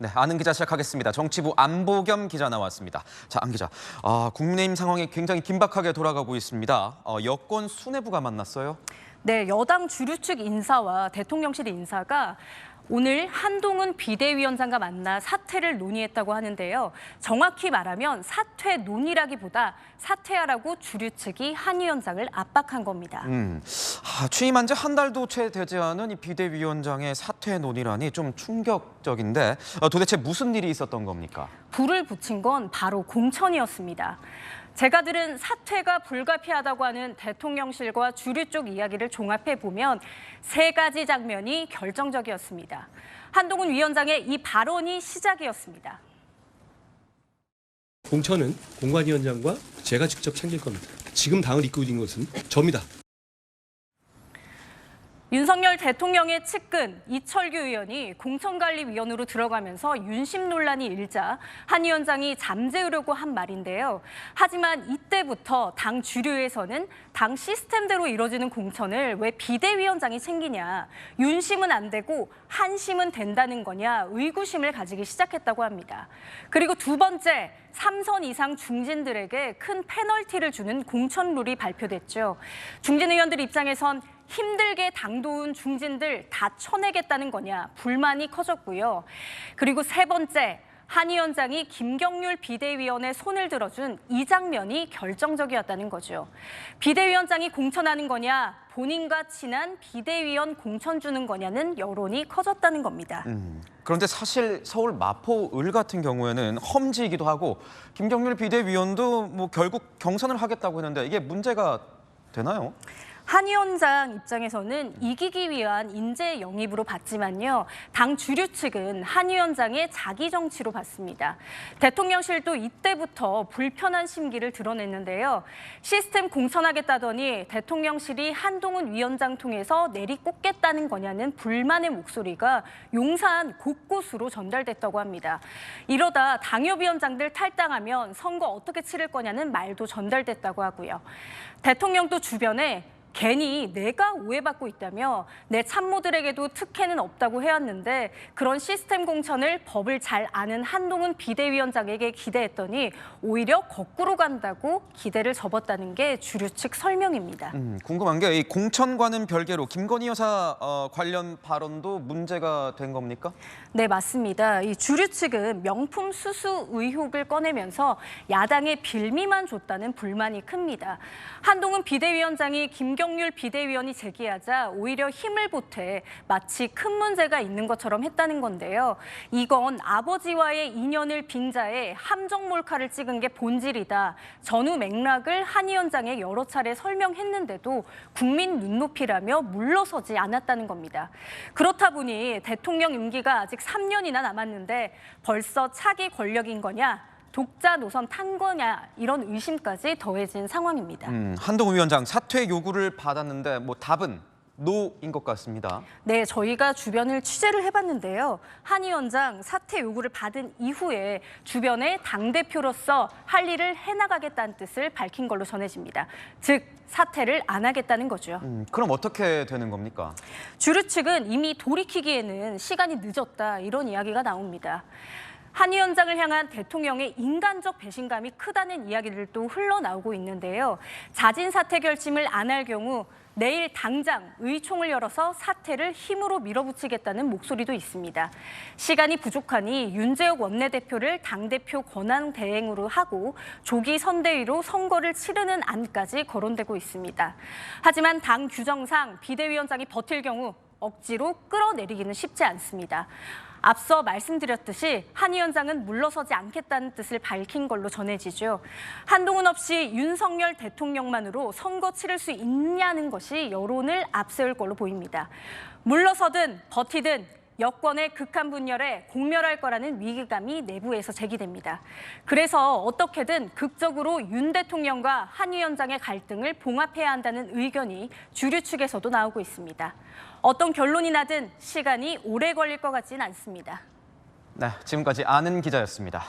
네, 아는 기자 시작하겠습니다. 정치부 안보겸 기자 나왔습니다. 자, 안 기자, 국민의힘 상황이 굉장히 긴박하게 돌아가고 있습니다. 여권 수뇌부가 만났어요? 네, 여당 주류 측 인사와 대통령실 인사가 오늘 한동훈 비대위원장과 만나 사퇴를 논의했다고 하는데요. 정확히 말하면 사퇴 논의라기보다 사퇴하라고 주류 측이 한 위원장을 압박한 겁니다. 취임한 지 한 달도 채 되지 않은 이 비대위원장의 사퇴 논의라니 좀 충격적인데 도대체 무슨 일이 있었던 겁니까? 불을 붙인 건 바로 공천이었습니다. 제가 들은 사퇴가 불가피하다고 하는 대통령실과 주류 쪽 이야기를 종합해 보면 세 가지 장면이 결정적이었습니다. 한동훈 위원장의 이 발언이 시작이었습니다. 공천은 공관위원장과 제가 직접 챙길 겁니다. 지금 당을 이끌고 있는 것은 저입니다. 윤석열 대통령의 측근 이철규 의원이 공천관리위원으로 들어가면서 윤심 논란이 일자 한 위원장이 잠재우려고 한 말인데요. 하지만 이때부터 당 주류에서는 당 시스템대로 이뤄지는 공천을 왜 비대위원장이 챙기냐, 윤심은 안 되고 한심은 된다는 거냐 의구심을 가지기 시작했다고 합니다. 그리고 두 번째, 3선 이상 중진들에게 큰 페널티를 주는 공천 룰이 발표됐죠. 중진 의원들 입장에선 힘들게 당 도운 중진들 다 쳐내겠다는 거냐 불만이 커졌고요. 그리고 세 번째, 한 위원장이 김경률 비대위원의 손을 들어준 이 장면이 결정적이었다는 거죠. 비대위원장이 공천하는 거냐, 본인과 친한 비대위원 공천 주는 거냐는 여론이 커졌다는 겁니다. 그런데 사실 서울 마포을 같은 경우에는 험지이기도 하고 김경률 비대위원도 결국 경선을 하겠다고 했는데 이게 문제가 되나요? 한 위원장 입장에서는 이기기 위한 인재 영입으로 봤지만요. 당 주류 측은 한 위원장의 자기 정치로 봤습니다. 대통령실도 이때부터 불편한 심기를 드러냈는데요. 시스템 공천하겠다더니 대통령실이 한동훈 위원장 통해서 내리꽂겠다는 거냐는 불만의 목소리가 용산 곳곳으로 전달됐다고 합니다. 이러다 당협위원장들 탈당하면 선거 어떻게 치를 거냐는 말도 전달됐다고 하고요. 대통령도 주변에 괜히 내가 오해받고 있다며 내 참모들에게도 특혜는 없다고 해왔는데 그런 시스템 공천을 법을 잘 아는 한동훈 비대위원장에게 기대했더니 오히려 거꾸로 간다고 기대를 접었다는 게 주류 측 설명입니다. 궁금한 게 이 공천과는 별개로 김건희 여사 관련 발언도 문제가 된 겁니까? 네, 맞습니다. 이 주류 측은 명품 수수 의혹을 꺼내면서 야당에 빌미만 줬다는 불만이 큽니다. 한동훈 비대위원장이 김경률 비대위원이 제기하자 오히려 힘을 보태 마치 큰 문제가 있는 것처럼 했다는 건데요. 이건 아버지와의 인연을 빙자해 함정 몰카를 찍은 게 본질이다. 전후 맥락을 한 위원장에 여러 차례 설명했는데도 국민 눈높이라며 물러서지 않았다는 겁니다. 그렇다 보니 대통령 임기가 아직 3년이나 남았는데 벌써 차기 권력인 거냐? 독자 노선 탄 거냐 이런 의심까지 더해진 상황입니다. 한동훈 위원장 사퇴 요구를 받았는데 답은 노인 것 같습니다. 네, 저희가 주변을 취재를 해봤는데요. 한 위원장 사퇴 요구를 받은 이후에 주변에 당대표로서 할 일을 해나가겠다는 뜻을 밝힌 걸로 전해집니다. 즉, 사퇴를 안 하겠다는 거죠. 그럼 어떻게 되는 겁니까? 주류 측은 이미 돌이키기에는 시간이 늦었다 이런 이야기가 나옵니다. 한 위원장을 향한 대통령의 인간적 배신감이 크다는 이야기들도 흘러나오고 있는데요. 자진 사퇴 결심을 안 할 경우 내일 당장 의총을 열어서 사퇴를 힘으로 밀어붙이겠다는 목소리도 있습니다. 시간이 부족하니 윤재욱 원내대표를 당대표 권한 대행으로 하고 조기 선대위로 선거를 치르는 안까지 거론되고 있습니다. 하지만 당 규정상 비대위원장이 버틸 경우 억지로 끌어내리기는 쉽지 않습니다. 앞서 말씀드렸듯이 한 위원장은 물러서지 않겠다는 뜻을 밝힌 걸로 전해지죠. 한동훈 없이 윤석열 대통령만으로 선거 치를 수 있냐는 것이 여론을 앞세울 걸로 보입니다. 물러서든 버티든 여권의 극한 분열에 공멸할 거라는 위기감이 내부에서 제기됩니다. 그래서 어떻게든 극적으로 윤 대통령과 한 위원장의 갈등을 봉합해야 한다는 의견이 주류 측에서도 나오고 있습니다. 어떤 결론이 나든 시간이 오래 걸릴 것 같지는 않습니다. 네, 지금까지 아는 기자였습니다.